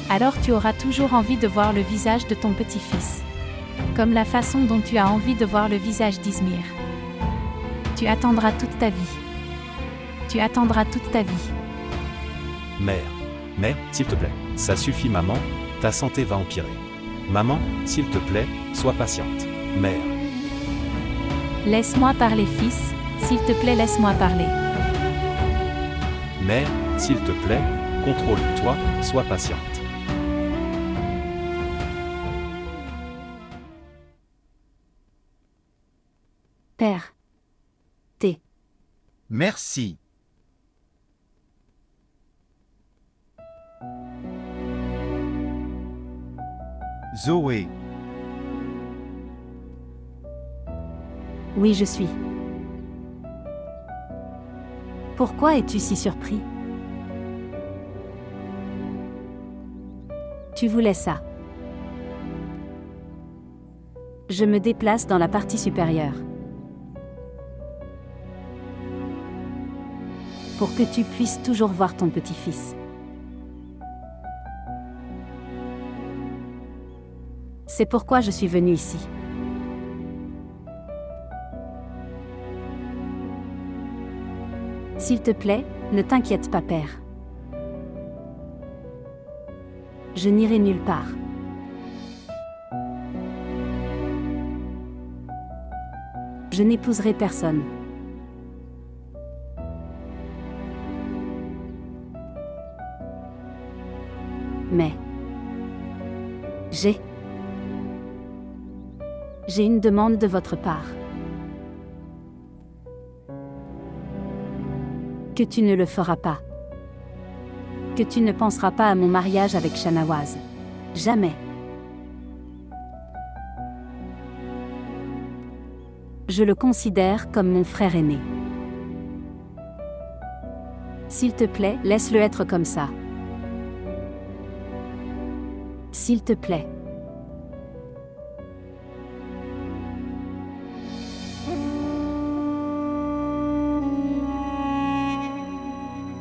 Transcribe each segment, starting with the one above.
Alors tu auras toujours envie de voir le visage de ton petit-fils. Comme la façon dont tu as envie de voir le visage d'Izmir. Tu attendras toute ta vie. Tu attendras toute ta vie. Mère, s'il te plaît. Ça suffit maman, ta santé va empirer. Maman, s'il te plaît, sois patiente. Mère. Laisse-moi parler fils, s'il te plaît laisse-moi parler. Mère, s'il te plaît, contrôle-toi, sois patiente. Père. T. Merci. Zoé. Oui, je suis. Pourquoi es-tu si surpris? Tu voulais ça. Je me déplace dans la partie supérieure. Pour que tu puisses toujours voir ton petit-fils. C'est pourquoi je suis venue ici. S'il te plaît, ne t'inquiète pas, père. Je n'irai nulle part. Je n'épouserai personne. Mais j'ai une demande de votre part. Que tu ne le feras pas. Que tu ne penseras pas à mon mariage avec Shanawaz. Jamais. Je le considère comme mon frère aîné. S'il te plaît, laisse-le être comme ça. S'il te plaît.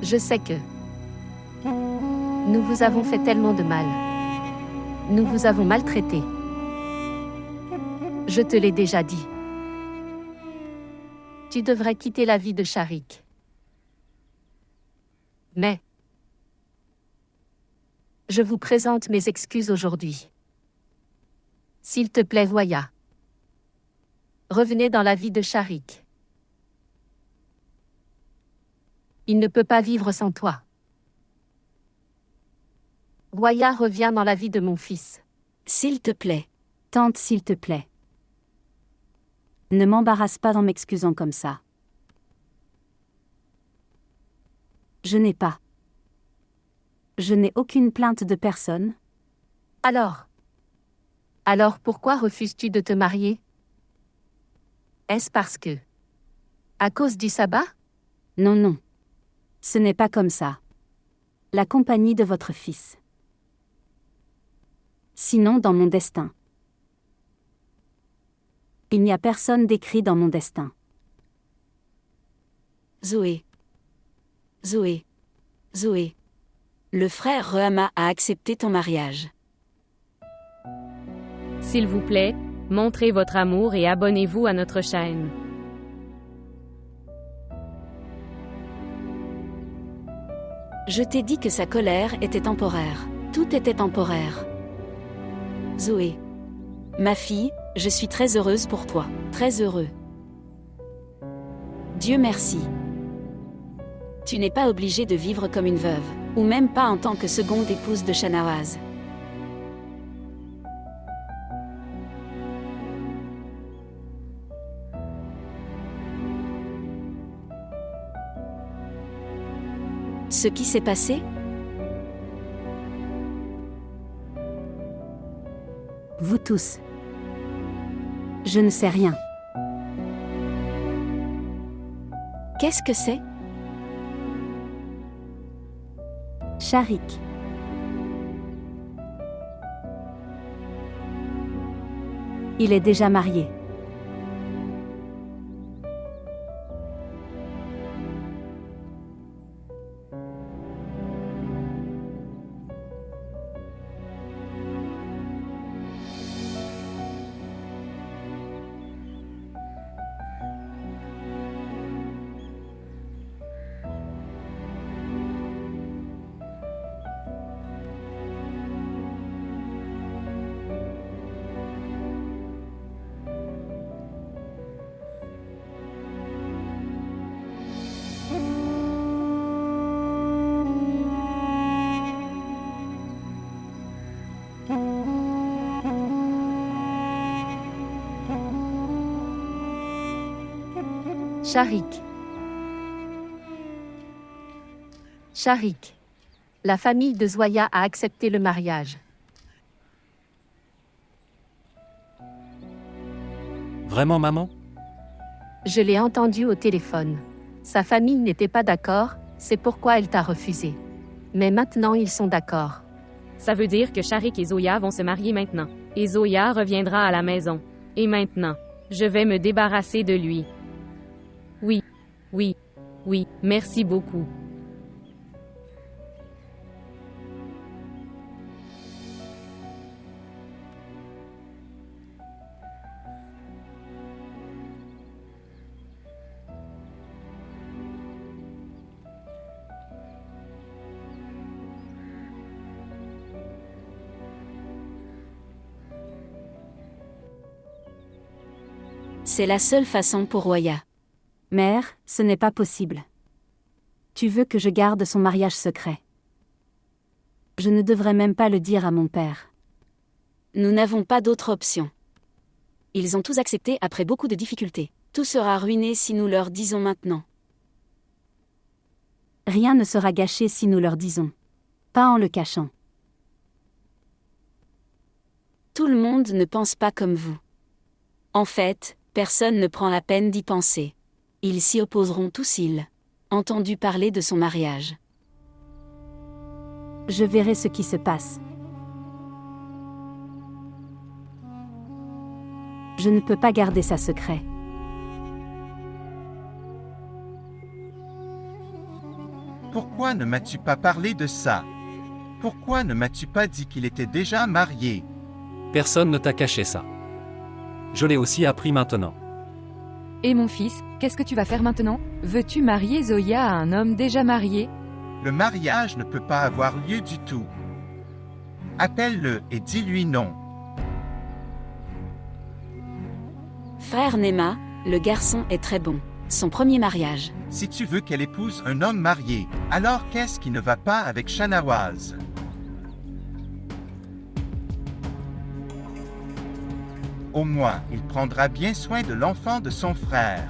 Je sais que nous vous avons fait tellement de mal. Nous vous avons maltraité. Je te l'ai déjà dit. Tu devrais quitter la vie de Sharik. Mais je vous présente mes excuses aujourd'hui. S'il te plaît, Voya. Revenez dans la vie de Sharik. Il ne peut pas vivre sans toi. Voya revient dans la vie de mon fils. S'il te plaît. Tante, s'il te plaît. Ne m'embarrasse pas en m'excusant comme ça. Je n'ai aucune plainte de personne. Alors pourquoi refuses-tu de te marier? Est-ce parce que à cause du sabbat? Non. Ce n'est pas comme ça. La compagnie de votre fils. Sinon dans mon destin. Il n'y a personne d'écrit dans mon destin. Zoé. Le frère Rehama a accepté ton mariage. S'il vous plaît, montrez votre amour et abonnez-vous à notre chaîne. Je t'ai dit que sa colère était temporaire. Tout était temporaire. Zoé. Ma fille, je suis très heureuse pour toi. Très heureux. Dieu merci. Tu n'es pas obligée de vivre comme une veuve, ou même pas en tant que seconde épouse de Shanawaz. Ce qui s'est passé? Vous tous. Je ne sais rien. Qu'est-ce que c'est? Sharik. Il est déjà marié. Sharik. Sharik. La famille de Zoya a accepté le mariage. Vraiment, maman? Je l'ai entendu au téléphone. Sa famille n'était pas d'accord, c'est pourquoi elle t'a refusé. Mais maintenant ils sont d'accord. Ça veut dire que Sharik et Zoya vont se marier maintenant. Et Zoya reviendra à la maison. Et maintenant, je vais me débarrasser de lui. Oui, oui, oui, merci beaucoup. C'est la seule façon pour Roya. Mère, ce n'est pas possible. Tu veux que je garde son mariage secret. Je ne devrais même pas le dire à mon père. Nous n'avons pas d'autre option. Ils ont tous accepté après beaucoup de difficultés. Tout sera ruiné si nous leur disons maintenant. Rien ne sera gâché si nous leur disons. Pas en le cachant. Tout le monde ne pense pas comme vous. En fait, personne ne prend la peine d'y penser. Ils s'y opposeront tous s'ils entendu parler de son mariage. Je verrai ce qui se passe. Je ne peux pas garder ça secret. Pourquoi ne m'as-tu pas parlé de ça? Pourquoi ne m'as-tu pas dit qu'il était déjà marié? Personne ne t'a caché ça. Je l'ai aussi appris maintenant. Et mon fils, qu'est-ce que tu vas faire maintenant? Veux-tu marier Zoya à un homme déjà marié? Le mariage ne peut pas avoir lieu du tout. Appelle-le et dis-lui non. Frère Nema, le garçon est très bon. Son premier mariage. Si tu veux qu'elle épouse un homme marié, alors qu'est-ce qui ne va pas avec Shanawaz? Au moins, il prendra bien soin de l'enfant de son frère.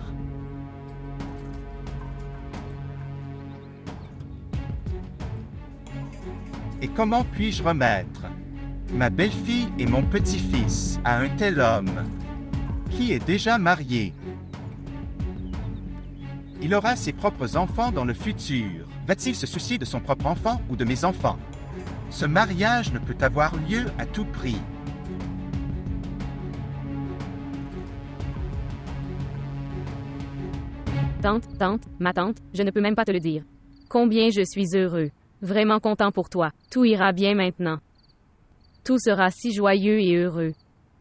Et comment puis-je remettre ma belle-fille et mon petit-fils à un tel homme qui est déjà marié? Il aura ses propres enfants dans le futur. Va-t-il se soucier de son propre enfant ou de mes enfants? Ce mariage ne peut avoir lieu à tout prix. Tante, ma tante, je ne peux même pas te le dire. Combien je suis heureux. Vraiment content pour toi. Tout ira bien maintenant. Tout sera si joyeux et heureux.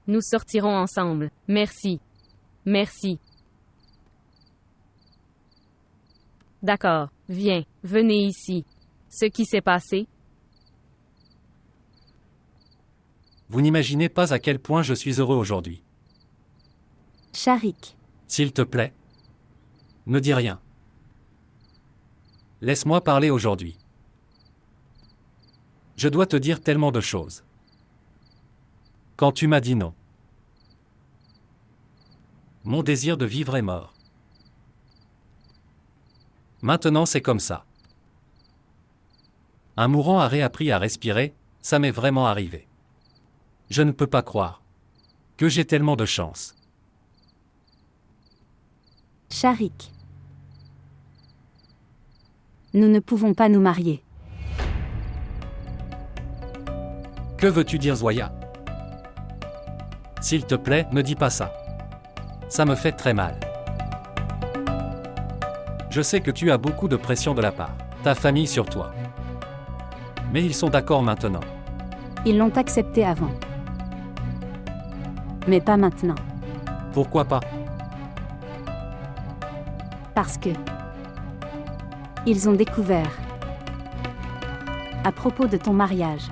Nous sortirons ensemble. Merci. Merci. D'accord, viens, venez ici. Ce qui s'est passé? Vous n'imaginez pas à quel point je suis heureux aujourd'hui. Sharik. S'il te plaît, ne dis rien. Laisse-moi parler aujourd'hui. Je dois te dire tellement de choses. Quand tu m'as dit non, mon désir de vivre est mort. Maintenant c'est comme ça. Un mourant a réappris à respirer, ça m'est vraiment arrivé. Je ne peux pas croire que j'ai tellement de chance. Sharik. Nous ne pouvons pas nous marier. Que veux-tu dire, Zoya? S'il te plaît, ne dis pas ça. Ça me fait très mal. Je sais que tu as beaucoup de pression de la part, ta famille sur toi. Mais ils sont d'accord maintenant. Ils l'ont accepté avant. Mais pas maintenant. Pourquoi pas? Parce que ils ont découvert à propos de ton mariage.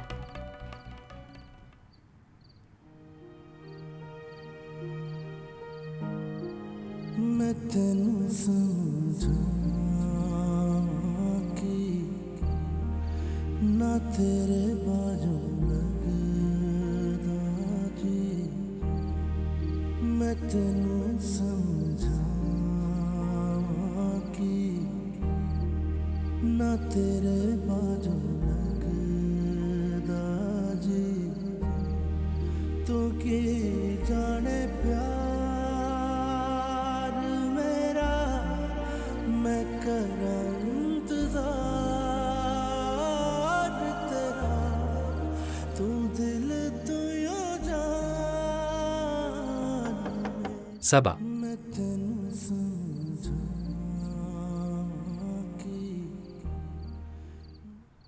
Saba.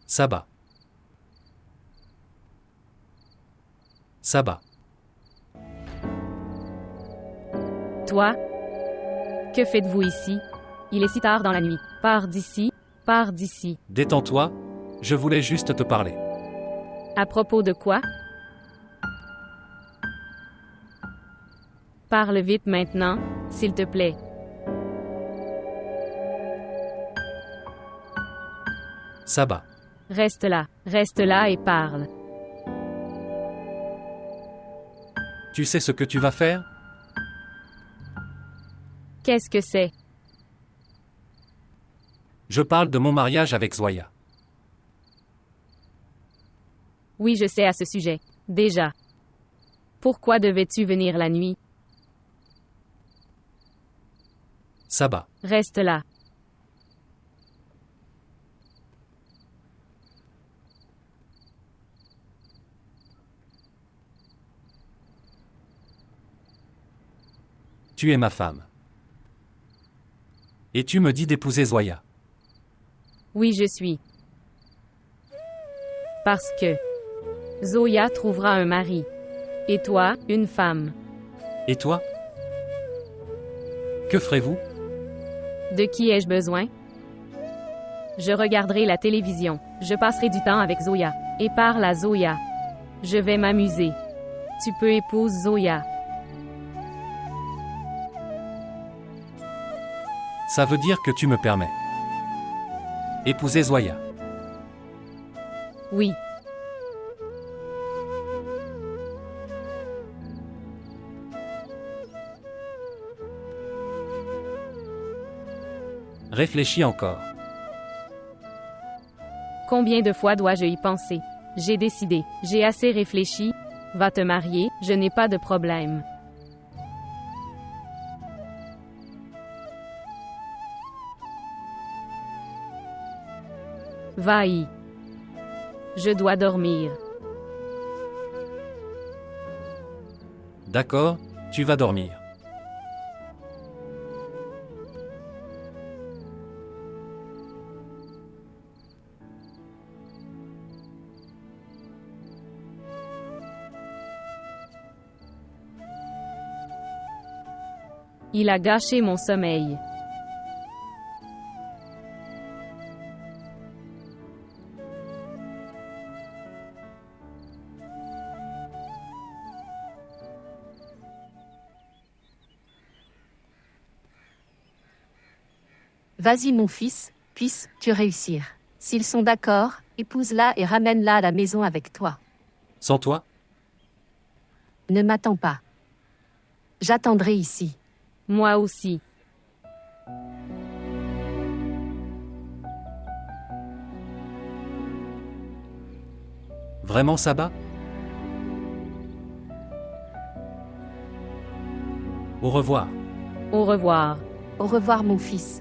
Saba. Saba. Toi? Que faites-vous ici? Il est si tard dans la nuit. Pars d'ici, pars d'ici. Détends-toi, je voulais juste te parler. À propos de quoi? Parle vite maintenant, s'il te plaît. Saba. Reste là et parle. Tu sais ce que tu vas faire? Qu'est-ce que c'est? Je parle de mon mariage avec Zoya. Oui, je sais à ce sujet. Déjà. Pourquoi devais-tu venir la nuit? Saba. Reste là. Tu es ma femme. Et tu me dis d'épouser Zoya. Oui, je suis. Parce que Zoya trouvera un mari. Et toi, une femme. Et toi? Que ferez-vous? De qui ai-je besoin? Je regarderai la télévision. Je passerai du temps avec Zoya. Et parle à Zoya. Je vais m'amuser. Tu peux épouser Zoya. Ça veut dire que tu me permets. Épouser Zoya. Oui. Réfléchis encore. Combien de fois dois-je y penser? J'ai décidé. J'ai assez réfléchi. Va te marier, je n'ai pas de problème. Va-y. Je dois dormir. D'accord, tu vas dormir. Il a gâché mon sommeil. Vas-y mon fils, puisses-tu réussir. S'ils sont d'accord, épouse-la et ramène-la à la maison avec toi. Sans toi? Ne m'attends pas. J'attendrai ici. Moi aussi. Vraiment, Saba? Au revoir. Au revoir. Au revoir mon fils.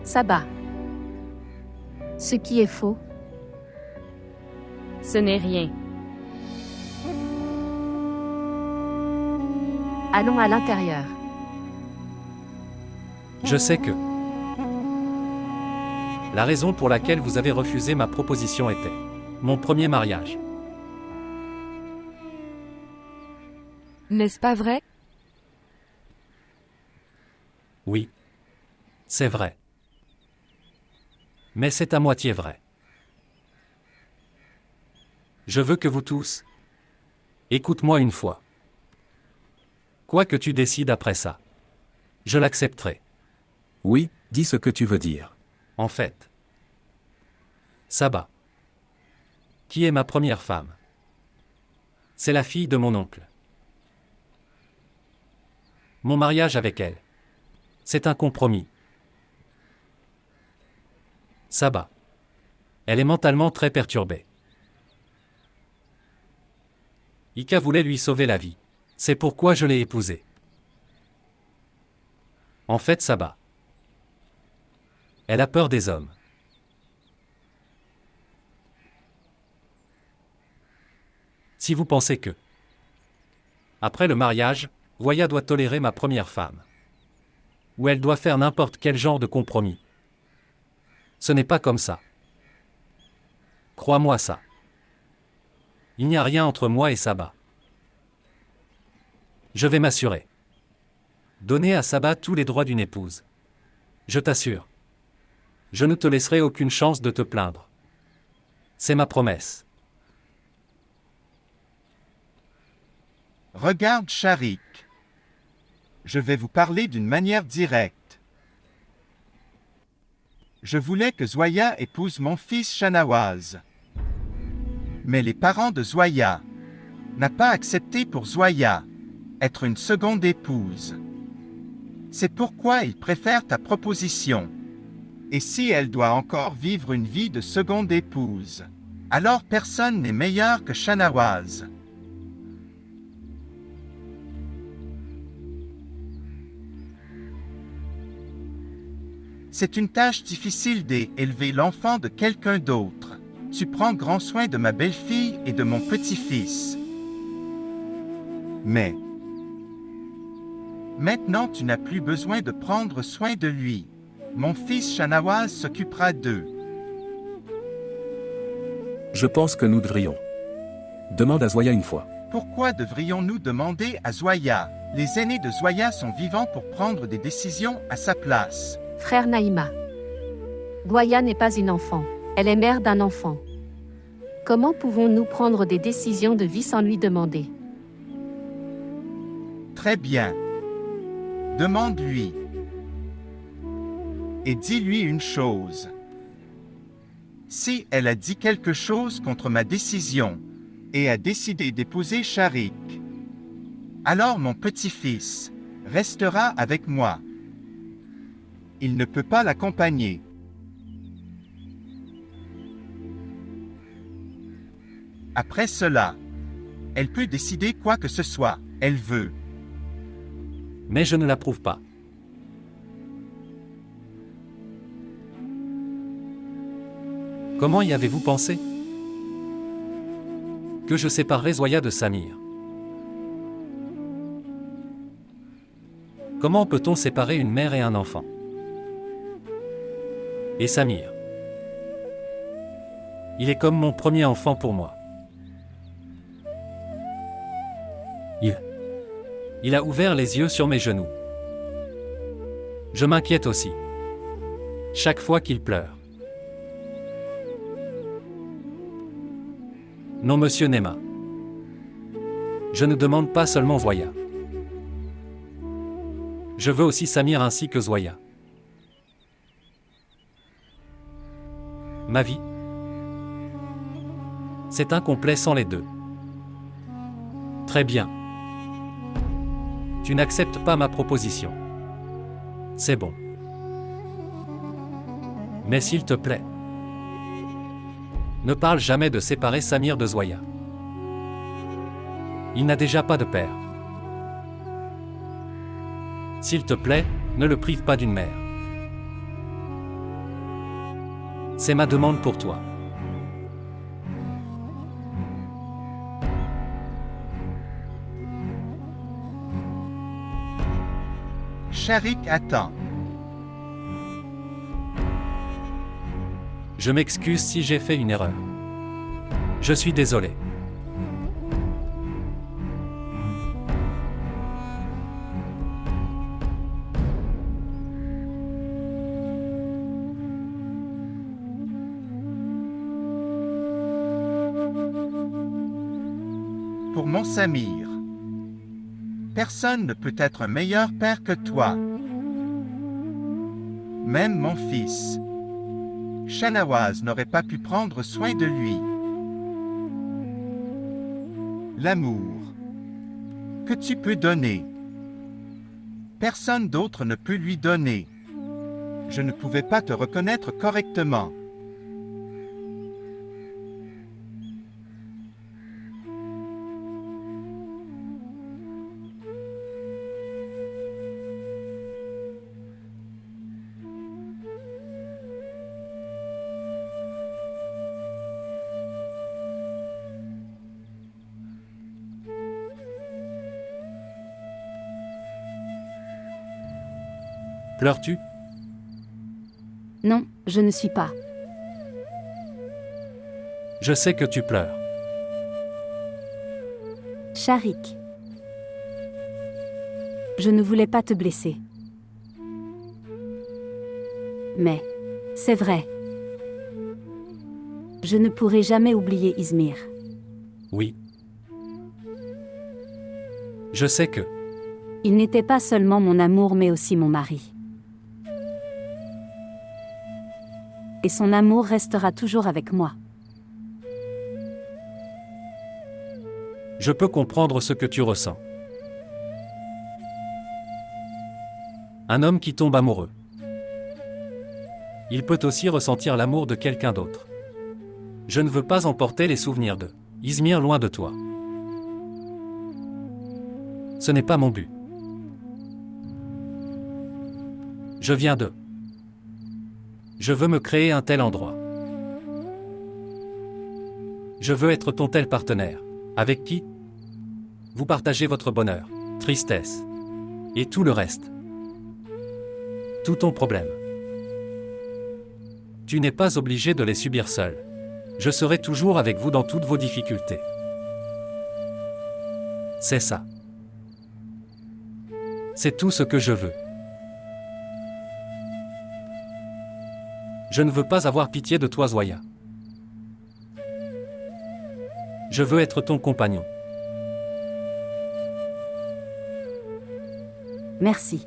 Saba. Ce qui est faux, Ce n'est rien. allons à l'intérieur. Je sais que la raison pour laquelle vous avez refusé ma proposition était mon premier mariage. N'est-ce pas vrai? Oui. C'est vrai. Mais c'est à moitié vrai. Je veux que vous tous, écoute-moi une fois. Quoi que tu décides après ça, je l'accepterai. Oui, dis ce que tu veux dire. En fait, Saba, qui est ma première femme, c'est la fille de mon oncle. Mon mariage avec elle, c'est un compromis. Saba. Elle est mentalement très perturbée. Ika voulait lui sauver la vie. C'est pourquoi je l'ai épousée. En fait, Saba. Elle a peur des hommes. Si vous pensez que, après le mariage, Roya doit tolérer ma première femme, ou elle doit faire n'importe quel genre de compromis, ce n'est pas comme ça. Crois-moi ça. Il n'y a rien entre moi et Saba. Je vais m'assurer. Donner à Saba tous les droits d'une épouse. Je t'assure. Je ne te laisserai aucune chance de te plaindre. C'est ma promesse. Regarde Sharik. Je vais vous parler d'une manière directe. Je voulais que Zoya épouse mon fils Shanawaz. Mais les parents de Zoya n'ont pas accepté pour Zoya être une seconde épouse. C'est pourquoi ils préfèrent ta proposition. Et si elle doit encore vivre une vie de seconde épouse, alors personne n'est meilleur que Shanawaz. C'est une tâche difficile d'élever l'enfant de quelqu'un d'autre. Tu prends grand soin de ma belle-fille et de mon petit-fils. Mais maintenant, tu n'as plus besoin de prendre soin de lui. Mon fils Shanawaz s'occupera d'eux. Je pense que nous devrions. Demande à Zoya une fois. Pourquoi devrions-nous demander à Zoya? Les aînés de Zoya sont vivants pour prendre des décisions à sa place. Frère Naïma. Zoya n'est pas une enfant. Elle est mère d'un enfant. Comment pouvons-nous prendre des décisions de vie sans lui demander? Très bien. Demande-lui. Et dis-lui une chose. Si elle a dit quelque chose contre ma décision et a décidé d'épouser Sharik, alors mon petit-fils restera avec moi. Il ne peut pas l'accompagner. Après cela, elle peut décider quoi que ce soit elle veut. Mais je ne l'approuve pas. Comment y avez-vous pensé? Que je séparerais Zoya de Samir. Comment peut-on séparer une mère et un enfant? Et Samir. Il est comme mon premier enfant pour moi. Il a ouvert les yeux sur mes genoux. Je m'inquiète aussi. Chaque fois qu'il pleure. Non, monsieur Nema. Je ne demande pas seulement Zoya. Je veux aussi Samir ainsi que Zoya. Ma vie, c'est incomplet sans les deux. Très bien. Tu n'acceptes pas ma proposition. C'est bon. Mais s'il te plaît, ne parle jamais de séparer Samir de Zoya. Il n'a déjà pas de père. S'il te plaît, ne le prive pas d'une mère. C'est ma demande pour toi. Sharik attend. Je m'excuse si j'ai fait une erreur. Je suis désolé. Pour mon Samir, personne ne peut être un meilleur père que toi. Même mon fils, Shanawaz, n'aurait pas pu prendre soin de lui. L'amour que tu peux donner, personne d'autre ne peut lui donner. Je ne pouvais pas te reconnaître correctement. Pleures-tu? Non, je ne suis pas. Je sais que tu pleures. Sharik. Je ne voulais pas te blesser. Mais, c'est vrai. Je ne pourrai jamais oublier Izmir. Oui. Je sais que... Il n'était pas seulement mon amour mais aussi mon mari. Et son amour restera toujours avec moi. Je peux comprendre ce que tu ressens. Un homme qui tombe amoureux. Il peut aussi ressentir l'amour de quelqu'un d'autre. Je ne veux pas emporter les souvenirs de Izmir loin de toi. Ce n'est pas mon but. Je viens de... Je veux me créer un tel endroit. Je veux être ton tel partenaire. Avec qui vous partagez votre bonheur, tristesse et tout le reste. Tout ton problème. Tu n'es pas obligé de les subir seul. Je serai toujours avec vous dans toutes vos difficultés. C'est ça. C'est tout ce que je veux. Je ne veux pas avoir pitié de toi, Zoya. Je veux être ton compagnon. Merci.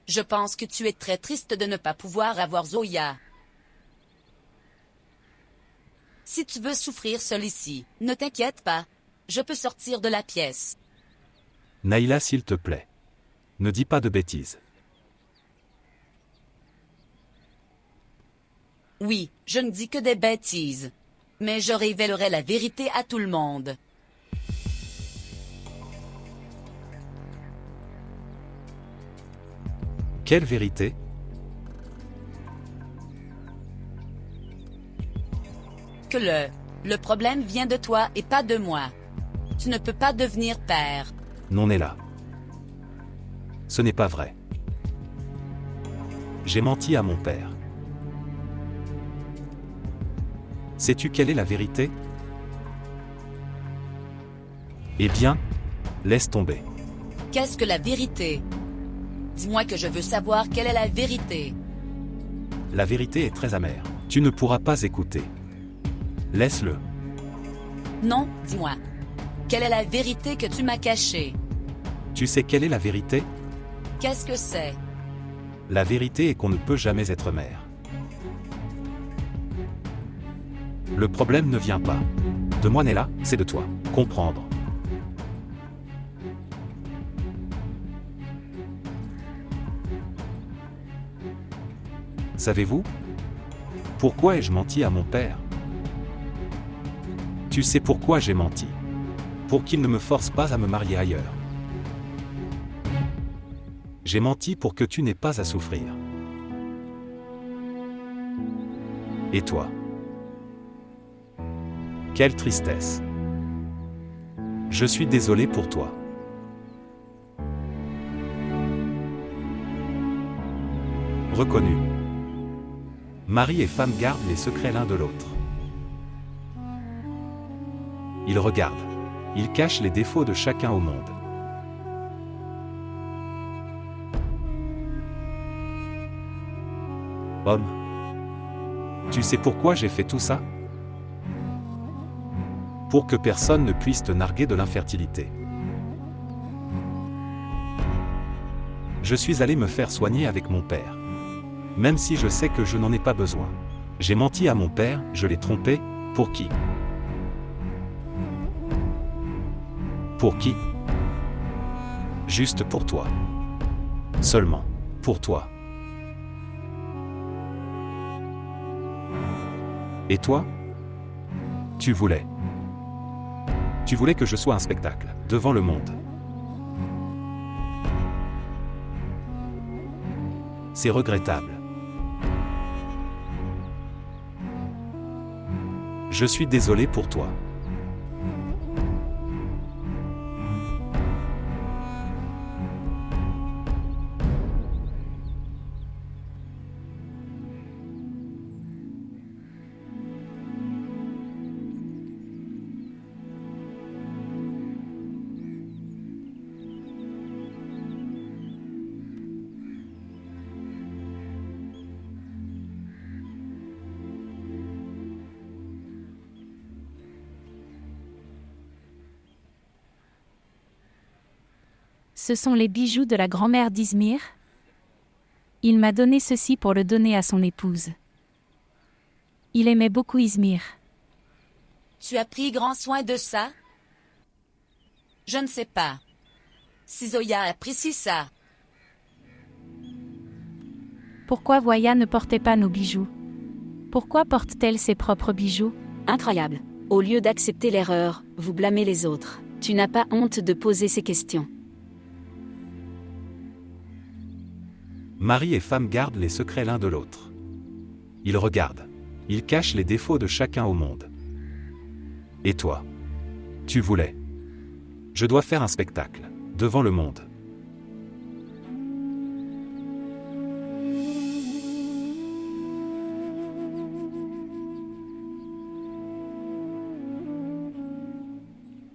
Je pense que tu es très triste de ne pas pouvoir avoir Zoya. Si tu veux souffrir seul ici, ne t'inquiète pas. Je peux sortir de la pièce. Naïla, s'il te plaît. Ne dis pas de bêtises. Oui, je ne dis que des bêtises. Mais je révélerai la vérité à tout le monde. Quelle vérité? Que le problème vient de toi et pas de moi. Tu ne peux pas devenir père. Non, Naïla. Ce n'est pas vrai. J'ai menti à mon père. Sais-tu quelle est la vérité? Eh bien, laisse tomber. Qu'est-ce que la vérité? Dis-moi que je veux savoir quelle est la vérité. La vérité est très amère. Tu ne pourras pas écouter. Laisse-le. Non, dis-moi. Quelle est la vérité que tu m'as cachée? Tu sais quelle est la vérité? Qu'est-ce que c'est? La vérité est qu'on ne peut jamais être mère. Le problème ne vient pas de moi, Naïla, c'est de toi. Comprendre. Savez-vous pourquoi ai-je menti à mon père? Tu sais pourquoi j'ai menti? Pour qu'il ne me force pas à me marier ailleurs. J'ai menti pour que tu n'aies pas à souffrir. Et toi? Quelle tristesse. Je suis désolé pour toi. Reconnu. Mari et femme gardent les secrets l'un de l'autre. Ils regardent. Ils cachent les défauts de chacun au monde. Homme. Tu sais pourquoi j'ai fait tout ça? Pour que personne ne puisse te narguer de l'infertilité. Je suis allé me faire soigner avec mon père. Même si je sais que je n'en ai pas besoin. J'ai menti à mon père, je l'ai trompé, pour qui? Pour qui? Juste pour toi. Seulement, pour toi. Et toi? Tu voulais. Tu voulais que je sois un spectacle, devant le monde. C'est regrettable. Je suis désolé pour toi. Ce sont les bijoux de la grand-mère d'Izmir. Il m'a donné ceci pour le donner à son épouse. Il aimait beaucoup Izmir. Tu as pris grand soin de ça? Je ne sais pas. Si Zoya apprécie ça. Pourquoi Voya ne portait pas nos bijoux? Pourquoi porte-t-elle ses propres bijoux? Incroyable. Au lieu d'accepter l'erreur, vous blâmez les autres. Tu n'as pas honte de poser ces questions. Mari et femme gardent les secrets l'un de l'autre. Ils regardent. Ils cachent les défauts de chacun au monde. Et toi? Tu voulais. Je dois faire un spectacle, devant le monde.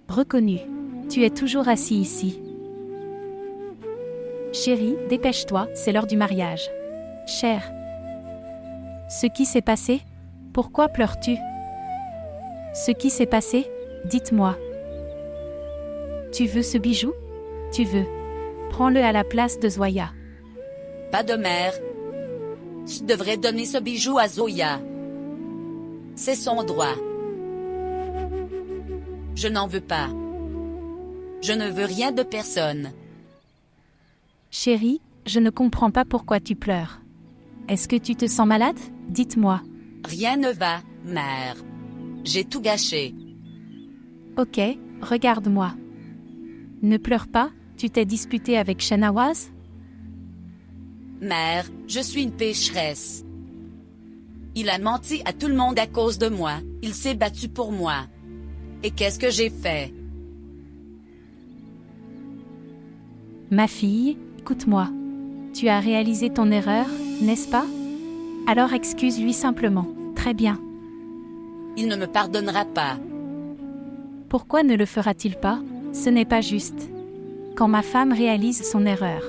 Reconnu. Tu es toujours assis ici. Chérie, dépêche-toi, c'est l'heure du mariage. Cher. Ce qui s'est passé? Pourquoi pleures-tu? Ce qui s'est passé? Dites-moi. Tu veux ce bijou? Tu veux. Prends-le à la place de Zoya. Pas de mère. Tu devrais donner ce bijou à Zoya. C'est son droit. Je n'en veux pas. Je ne veux rien de personne. Chérie, je ne comprends pas pourquoi tu pleures. Est-ce que tu te sens malade? Dites-moi. Rien ne va, mère. J'ai tout gâché. Ok, regarde-moi. Ne pleure pas, tu t'es disputé avec Shanawaz? Mère, je suis une pécheresse. Il a menti à tout le monde à cause de moi. Il s'est battu pour moi. Et qu'est-ce que j'ai fait? Ma fille, écoute-moi. Tu as réalisé ton erreur, n'est-ce pas? Alors excuse-lui simplement. Très bien. Il ne me pardonnera pas. Pourquoi ne le fera-t-il pas? Ce n'est pas juste. Quand ma femme réalise son erreur,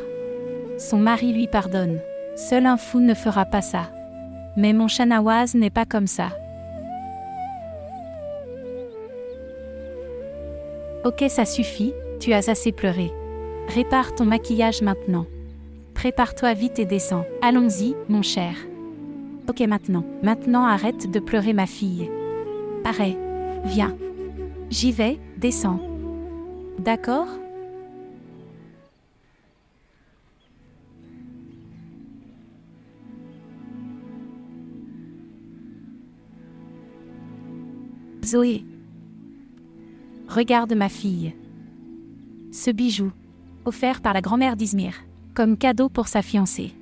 son mari lui pardonne. Seul un fou ne fera pas ça. Mais mon Shanawaz n'est pas comme ça. Ok, ça suffit, tu as assez pleuré. Répare ton maquillage maintenant. Prépare-toi vite et descends. Allons-y, mon cher. Ok, maintenant. Maintenant, arrête de pleurer, ma fille. Arrête. Viens. J'y vais, descends. D'accord? Zoé. Regarde ma fille. Ce bijou, offert par la grand-mère d'Izmir, comme cadeau pour sa fiancée.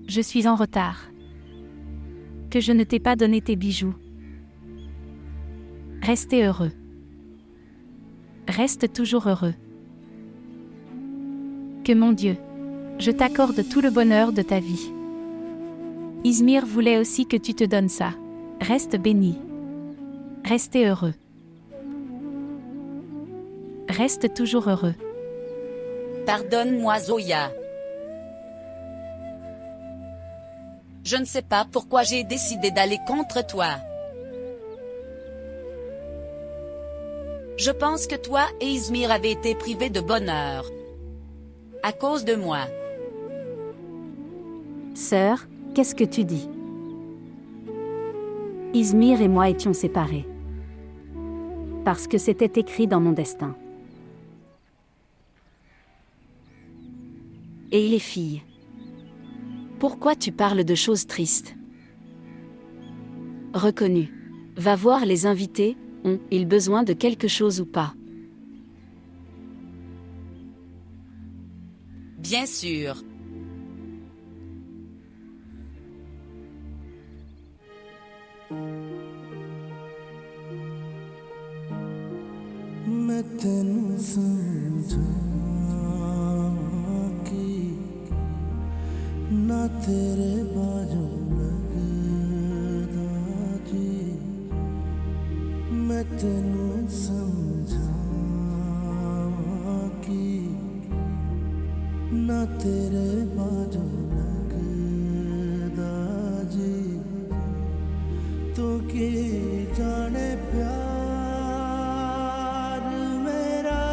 Je suis en retard. Que je ne t'ai pas donné tes bijoux. Restez heureux. Reste toujours heureux. Que mon Dieu, je t'accorde tout le bonheur de ta vie. Izmir voulait aussi que tu te donnes ça. Reste béni. Restez heureux. Reste toujours heureux. Pardonne-moi, Zoya. Je ne sais pas pourquoi j'ai décidé d'aller contre toi. Je pense que toi et Izmir avez été privés de bonheur. À cause de moi. Sœur, qu'est-ce que tu dis? Izmir et moi étions séparés. Parce que c'était écrit dans mon destin. Et les filles. Pourquoi tu parles de choses tristes? Reconnu. Va voir les invités, ont-ils besoin de quelque chose ou pas? Bien sûr. मैं तेनू समझा कि ना तेरे बाजू लगदा जी मैं तेनू समझा कि ना तेरे बाजू लगदा जी तो की जाने प्यार मेरा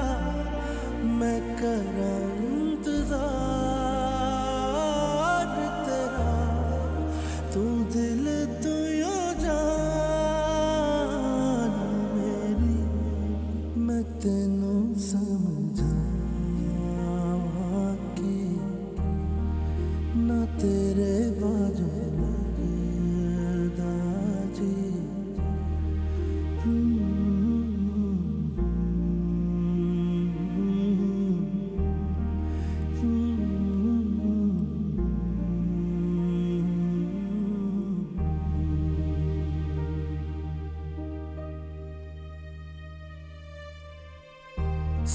मैं करां इंतज़ार तेरा तू दिल तू यो जान मेरी मैं तेनू समझा कि ना तेरे बाजू लगदा जी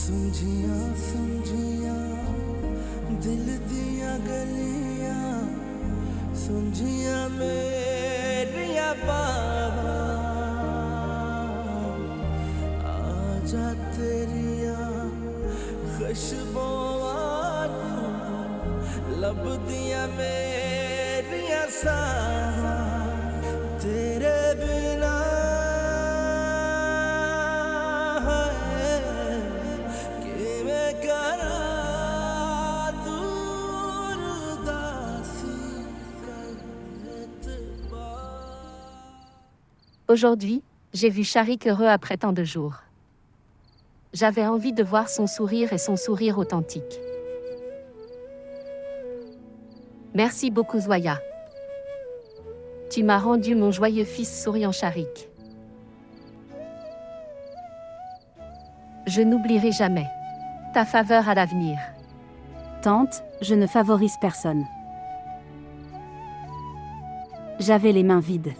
समझिया समझिया दिल दिया गलियां समझिया मेरिया बाबा आजा तेरिया खुशबुआं लब दिया मेरिया सावा तेरे बिना Aujourd'hui, j'ai vu Sharik heureux après tant de jours. J'avais envie de voir son sourire et son sourire authentique. Merci beaucoup Zoya. Tu m'as rendu mon joyeux fils souriant Sharik. Je n'oublierai jamais ta faveur à l'avenir. Tante, je ne favorise personne. J'avais les mains vides.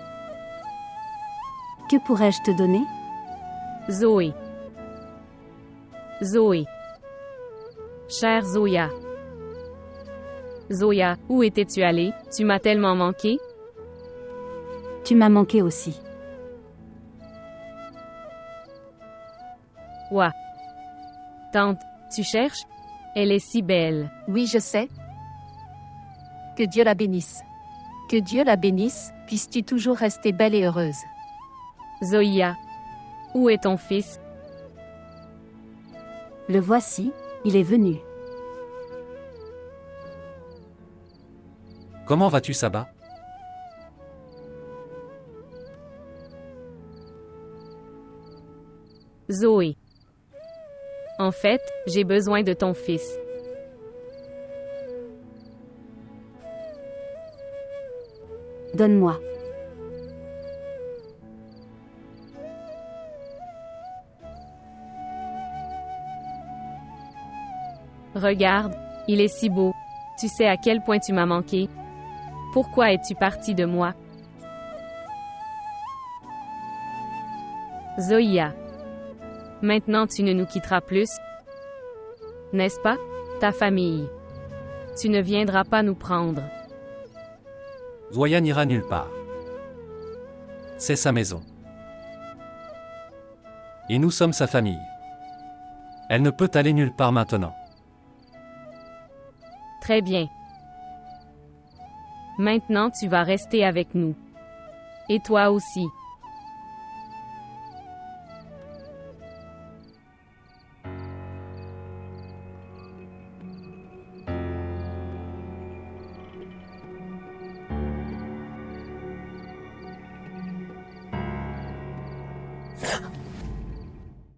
Que pourrais-je te donner? Zoé. Zoé. Chère Zoya. Zoya, où étais-tu allée? Tu m'as tellement manqué. Tu m'as manqué aussi. Ouah. Tante, tu cherches? Elle est si belle. Oui, je sais. Que Dieu la bénisse. Que Dieu la bénisse, puisses-tu toujours rester belle et heureuse. Zoya. Où est ton fils? Le voici, il est venu. Comment vas-tu, Saba? Zoé. En fait, j'ai besoin de ton fils. Donne-moi. Regarde, il est si beau. Tu sais à quel point tu m'as manqué. Pourquoi es-tu parti de moi? Zoya. Maintenant tu ne nous quitteras plus. N'est-ce pas, ta famille? Tu ne viendras pas nous prendre. Zoya n'ira nulle part. C'est sa maison. Et nous sommes sa famille. Elle ne peut aller nulle part maintenant. Très bien. Maintenant tu vas rester avec nous. Et toi aussi.